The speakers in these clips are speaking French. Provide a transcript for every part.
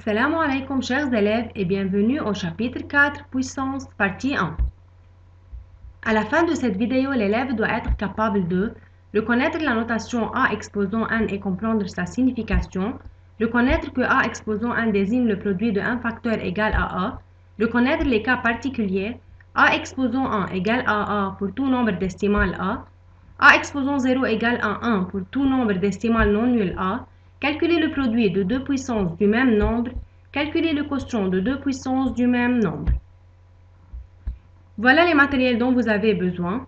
Assalamu alaikum chers élèves et bienvenue au chapitre 4 puissance partie 1. À la fin de cette vidéo, l'élève doit être capable de reconnaître la notation A exposant n et comprendre sa signification, reconnaître que A exposant n désigne le produit de un facteur égal à A, reconnaître les cas particuliers, A exposant 1 égale à A pour tout nombre décimal A exposant 0 égale à 1 pour tout nombre décimal non nul A, calculer le produit de deux puissances du même nombre, calculer le quotient de deux puissances du même nombre. Voilà les matériels dont vous avez besoin.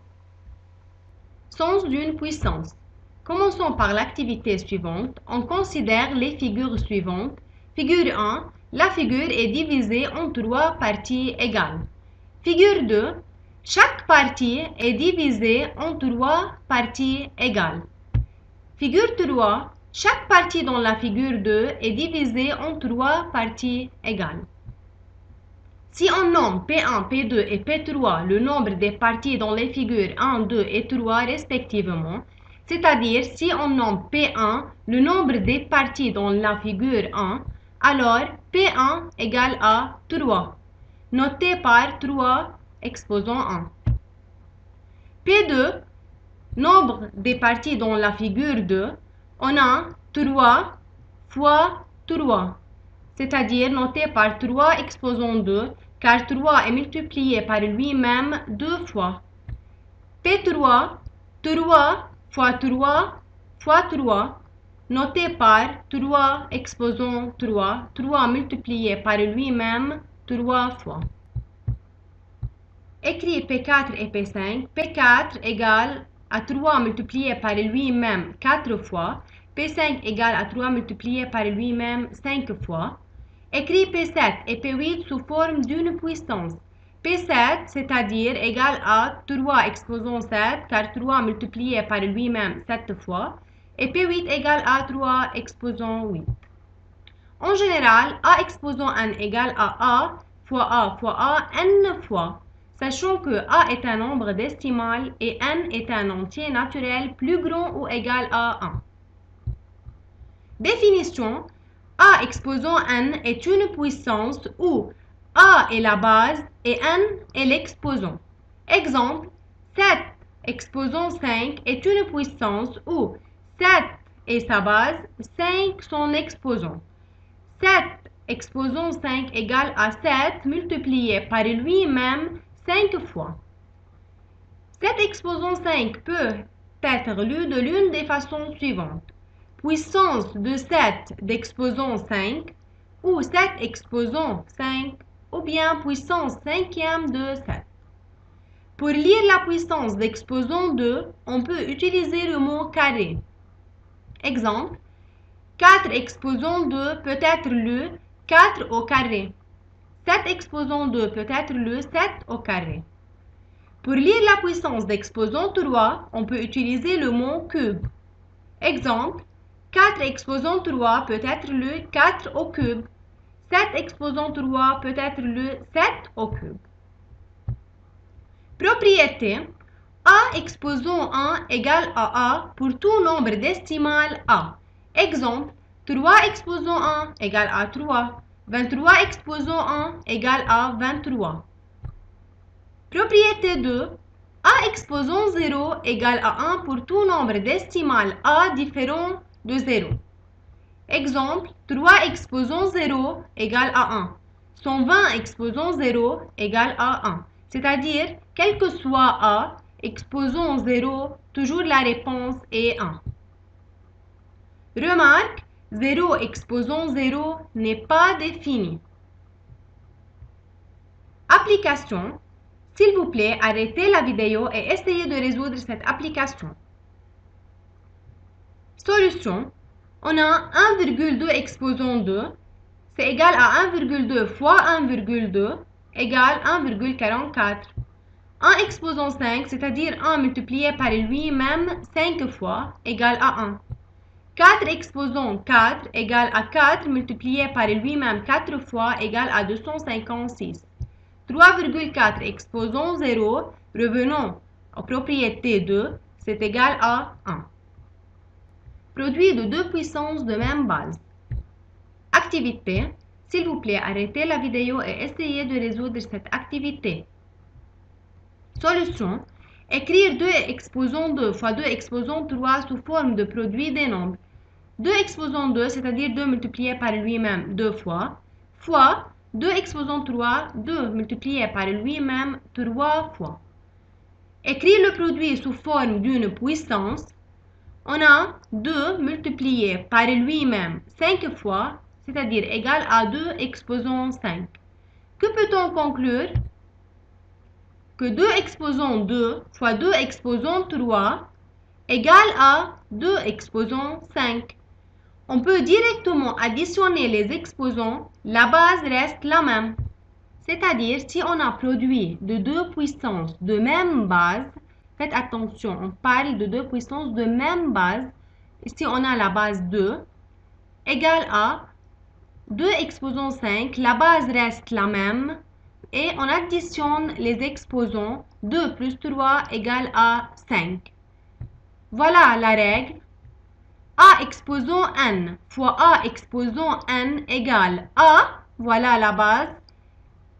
Sens d'une puissance. Commençons par l'activité suivante. On considère les figures suivantes. Figure 1. La figure est divisée en trois parties égales. Figure 2. Chaque partie est divisée en trois parties égales. Figure 3. Chaque partie dans la figure 2 est divisée en trois parties égales. Si on nomme P1, P2 et P3 le nombre des parties dans les figures 1, 2 et 3 respectivement, c'est-à-dire si on nomme P1 le nombre des parties dans la figure 1, alors P1 égale à 3, noté par 3 exposant 1. P2, nombre des parties dans la figure 2, on a 3 fois 3, c'est-à-dire noté par 3 exposant 2, car 3 est multiplié par lui-même 2 fois. P3, 3 fois 3 fois 3, noté par 3 exposant 3, 3 multiplié par lui-même 3 fois. Écris P4 et P5. P4 égale à 3 multiplié par lui-même 4 fois. P5 égale à 3 multiplié par lui-même 5 fois. Écris P7 et P8 sous forme d'une puissance. P7, c'est-à-dire égal à 3 exposant 7, car 3 multiplié par lui-même 7 fois. Et P8 égale à 3 exposant 8. En général, A exposant n égale à A fois A n fois, sachant que A est un nombre décimal et n est un entier naturel plus grand ou égal à 1. Définition: A exposant n est une puissance où A est la base et n est l'exposant. Exemple, 7 exposant 5 est une puissance où 7 est sa base, 5 son exposant. 7 exposant 5 égale à 7 multiplié par lui-même 5 fois. 7 exposant 5 peut être lu de l'une des façons suivantes. Puissance de 7 d'exposant 5 ou 7 exposant 5 ou bien puissance cinquième de 7. Pour lire la puissance d'exposant 2, on peut utiliser le mot carré. Exemple, 4 exposant 2 peut être lu 4 au carré. 7 exposant 2 peut être lu 7 au carré. Pour lire la puissance d'exposant 3, on peut utiliser le mot cube. Exemple, 4 exposant 3 peut être lu 4 au cube. 7 exposant 3 peut être lu 7 au cube. Propriété: A exposant 1 égale à A pour tout nombre décimal A. Exemple, 3 exposant 1 égale à 3. 23 exposant 1 égale à 23. Propriété 2. A exposant 0 égale à 1 pour tout nombre décimal A différent de 0. Exemple, 3 exposant 0 égale à 1. 120 exposant 0 égale à 1. C'est-à-dire, quel que soit A, exposant 0, toujours la réponse est 1. Remarque, 0 exposant 0 n'est pas défini. Application. S'il vous plaît, arrêtez la vidéo et essayez de résoudre cette application. Solution. On a 1,2 exposant 2, c'est égal à 1,2 fois 1,2 égale 1,44. 1 exposant 5, c'est-à-dire 1 multiplié par lui-même 5 fois, égale à 1. 4 exposant 4 égale à 4 multiplié par lui-même 4 fois, égale à 256. 3,4 exposant 0, revenons aux propriétés 2, c'est égal à 1. Produit de deux puissances de même base. Activité. S'il vous plaît, arrêtez la vidéo et essayez de résoudre cette activité. Solution. Écrire 2 exposants 2 fois 2 exposants 3 sous forme de produit des nombres. 2 exposants 2, c'est-à-dire 2 multiplié par lui-même 2 fois 2 exposants 3, 2 multiplié par lui-même 3 fois. Écrire le produit sous forme d'une puissance. On a 2 multiplié par lui-même 5 fois, c'est-à-dire égal à 2 exposants 5. Que peut-on conclure? Que 2 exposants 2 fois 2 exposants 3 égale à 2 exposants 5. On peut directement additionner les exposants, la base reste la même. C'est-à-dire, si on a produit de 2 puissances de même base, faites attention, on parle de 2 puissances de même base. Ici, on a la base 2 égale à 2 exposants 5, la base reste la même et on additionne les exposants. 2 plus 3 égale à 5. Voilà la règle. A exposant n fois A exposant n égale A, voilà la base,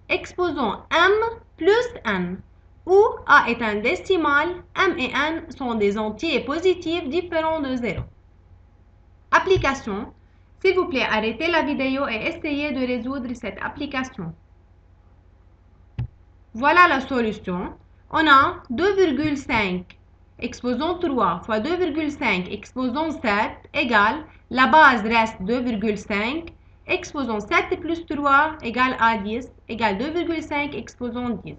exposant m plus n, où A est un décimal, m et n sont des entiers positifs différents de 0. Application. S'il vous plaît, arrêtez la vidéo et essayez de résoudre cette application. Voilà la solution. On a 2,5 exposant 3 fois 2,5 exposant 7 égale, la base reste 2,5, exposant 7 plus 3 égale à 10, égale 2,5 exposant 10.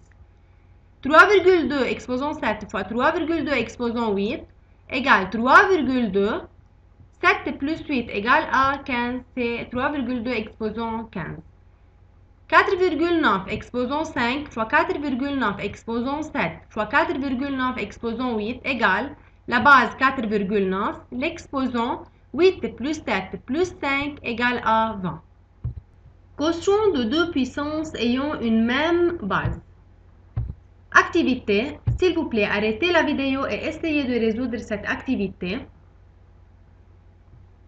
3,2 exposant 7 fois 3,2 exposant 8 égale 3,2. 7 plus 8 égale à 15, c'est 3,2 exposant 15. 4,9 exposant 5 fois 4,9 exposant 7 fois 4,9 exposant 8 égale, la base 4,9, l'exposant 8 plus 7 plus 5 égale à 20. Quotient de deux puissances ayant une même base. Activité. S'il vous plaît, arrêtez la vidéo et essayez de résoudre cette activité.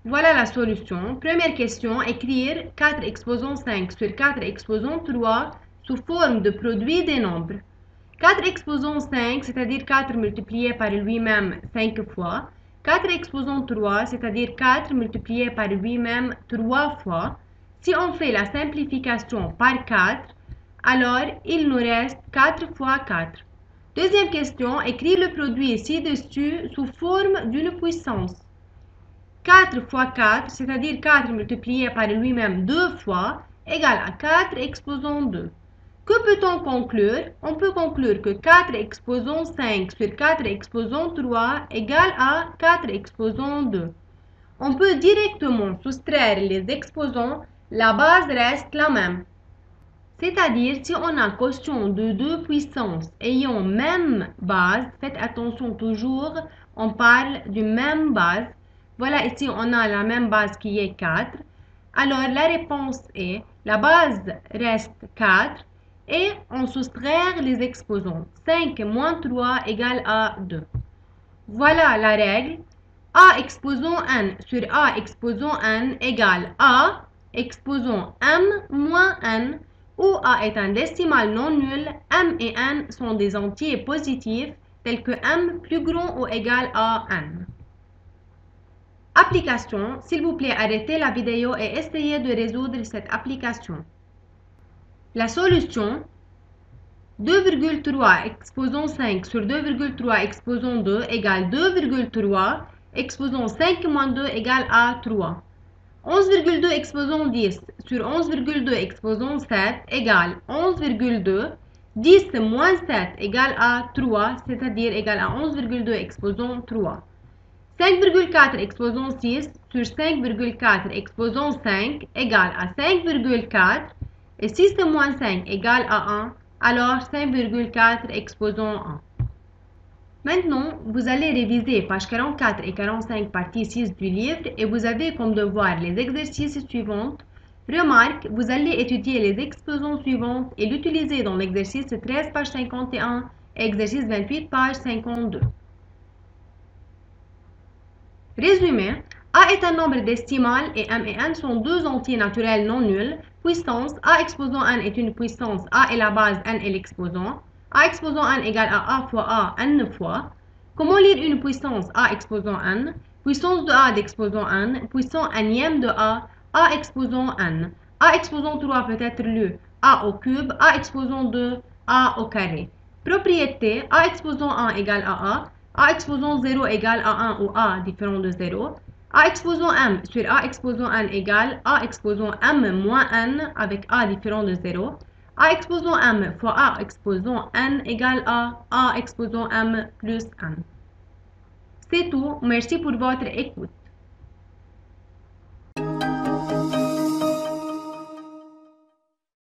Voilà la solution. Première question, écrire 4 exposant 5 sur 4 exposant 3 sous forme de produit des nombres. 4 exposant 5, c'est-à-dire 4 multiplié par lui-même 5 fois. 4 exposant 3, c'est-à-dire 4 multiplié par lui-même 3 fois. Si on fait la simplification par 4, alors il nous reste 4 fois 4. Deuxième question, écrire le produit ci-dessus sous forme d'une puissance. 4 fois 4, c'est-à-dire 4 multiplié par lui-même 2 fois, égale à 4 exposant 2. Que peut-on conclure? On peut conclure que 4 exposant 5 sur 4 exposant 3 égale à 4 exposant 2. On peut directement soustraire les exposants, la base reste la même. C'est-à-dire, si on a quotient de deux puissances ayant même base, faites attention toujours, on parle d'une même base. Voilà, ici, on a la même base qui est 4. Alors, la réponse est, la base reste 4 et on soustrait les exposants. 5 moins 3 égale à 2. Voilà la règle. A exposant n sur A exposant n égale A exposant m moins n, où A est un décimal non nul, m et n sont des entiers positifs tels que m plus grand ou égal à n. Application. S'il vous plaît, arrêtez la vidéo et essayez de résoudre cette application. La solution. 2,3 exposant 5 sur 2,3 exposant 2 égale 2,3 exposant 5 moins 2 égale à 3. 11,2 exposant 10 sur 11,2 exposant 7 égale 11,2. 10 moins 7 égale à 3, c'est-à-dire égale à 11,2 exposant 3. 5,4 exposant 6 sur 5,4 exposant 5 égale à 5,4 et 6 moins 5 égale à 1, alors 5,4 exposant 1. Maintenant, vous allez réviser pages 44 et 45 partie 6 du livre et vous avez comme devoir les exercices suivants. Remarque, vous allez étudier les exposants suivants et l'utiliser dans l'exercice 13 page 51 et exercice 28 page 52. Résumé, A est un nombre décimal et m et n sont deux entiers naturels non nuls. Puissance, A exposant n est une puissance, A est la base, n est l'exposant. A exposant n égale à A fois A n fois. Comment lire une puissance A exposant n? Puissance de A d'exposant n, puissance nème de A exposant n. A exposant 3 peut être lu A au cube, A exposant 2, A au carré. Propriété, A exposant 1 égale à A exposant 0 égale à 1 ou A différent de 0. A exposant m sur A exposant n égale A exposant m moins n avec A différent de 0. A exposant m fois A exposant n égale à A exposant m plus n. C'est tout. Merci pour votre écoute.